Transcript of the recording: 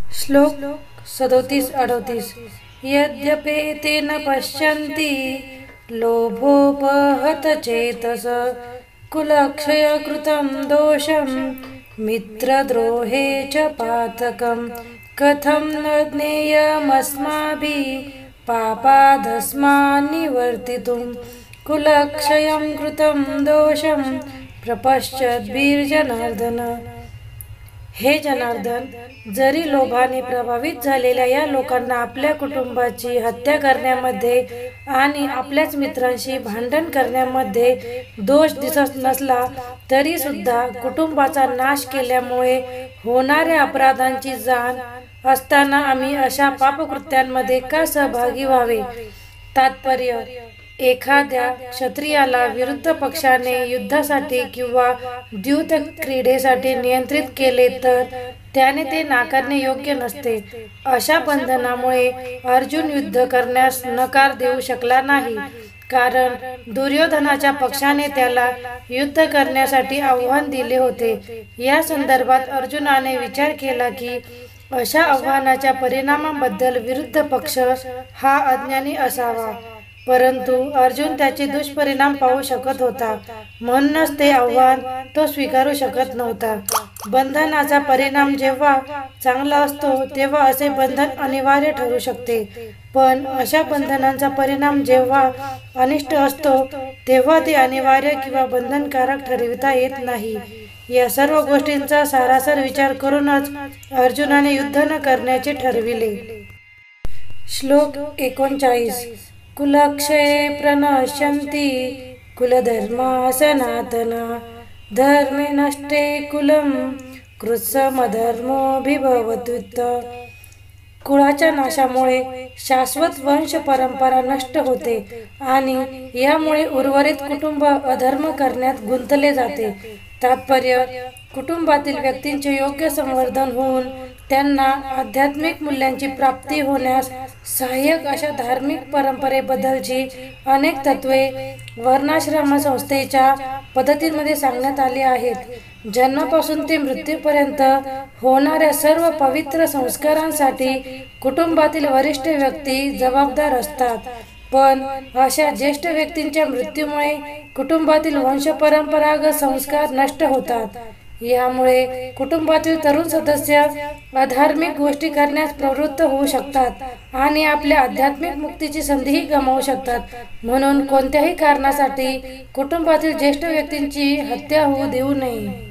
श्लोक 37-38 यद्यपेतेन पश्यन्ति लोभोपहत चेतस कुलक्षयकृतं दोषं मित्रद्रोहे च पातकं कथं न ज्ञेयमस्माभिः पापादस्मान्निवर्तितुं कुलक्षयं कृतं दोषं प्रपश्यद्भिर्जनार्दन। हे जनार्दन, जरी लोभाने प्रभावित झालेल्या या लोकांना आपल्या कुटुंबाची हत्या करण्यामध्ये आणि आपल्याच मित्रांशी भांडण करण्यामध्ये दोष दिसत नसला तरी सुद्धा कुटुंबाचा नाश केल्यामुळे होणाऱ्या अपराधांची जाण असताना आम्ही अशा पापकृत्यांमध्ये का सहभागी व्हावे। तात्पर्य: एखाद्या क्षत्रियाला विरुद्ध पक्षाने युद्धासाठी किंवा द्यूत क्रीडेसाठी नियंत्रित केले तर त्याने ते नाकारणे योग्य नसते। अशा बंधनामुळे अर्जुन युद्ध करण्यास नकार देऊ शकला नाही, कारण दुर्योधनाच्या पक्षाने त्याला युद्ध करण्यासाठी आव्हान दिले होते। या संदर्भात अर्जुनाने विचार केला की अशा आव्हानाच्या परिणामाबद्दल विरुद्ध पक्ष हा अज्ञानी असावा, परंतु अर्जुन त्याचे दुष्परिणाम पाहू शकत होता, म्हणूनच ते आव्हान तो स्वीकारू शकत नव्हता। बंधनाचा परिणाम जेव्हा चांगला असतो तेव्हा असे बंधन अनिवार्य ठरू शकते, पण अशा बंधनांचा परिणाम जेव्हा अनिष्ट असतो तेव्हा ते अनिवार्य किंवा बंधनकारक ठरविता येत नाही। या सर्व गोष्टींचा सारासार विचार करूनच अर्जुनाने युद्ध न करण्याचे ठरविले। श्लोक 39 कुलक्षये प्रणश्यन्ति कुलधर्मा सनातना धर्मे नष्टे कुलं कृत्समधर्मोऽभिभवत्युत। कुळाच्या नाशामुळे शाश्वत वंश परंपरा नष्ट होते आणि यामुळे उर्वरित कुटुंब अधर्म करण्यात गुंतले जाते। तात्पर्य: कुटुंबातील व्यक्तींचे योग्य संवर्धन होऊन त्यांना आध्यात्मिक मूल्यांची प्राप्ती होण्यास सहाय्यक अशा धार्मिक परंपरेबद्दलची अनेक तत्वे वर्णाश्रम संस्थेच्या पद्धतींमध्ये सांगण्यात आली आहेत। जन्मापासून ते मृत्यूपर्यंत होणाऱ्या सर्व पवित्र संस्कारांसाठी कुटुंबातील वरिष्ठ व्यक्ती जबाबदार असतात, पण अशा ज्येष्ठ व्यक्तींच्या मृत्यूमुळे कुटुंबातील वंशपरंपरागत संस्कार नष्ट होतात। यामुळे कुटुंबातील तरुण सदस्य अधार्मिक गोष्टी करण्यास प्रवृत्त होऊ शकतात आणि आपल्या आध्यात्मिक मुक्तीची संधीही गमावू शकतात। म्हणून कोणत्याही कारणासाठी कुटुंबातील ज्येष्ठ व्यक्तींची हत्या होऊ देऊ नये।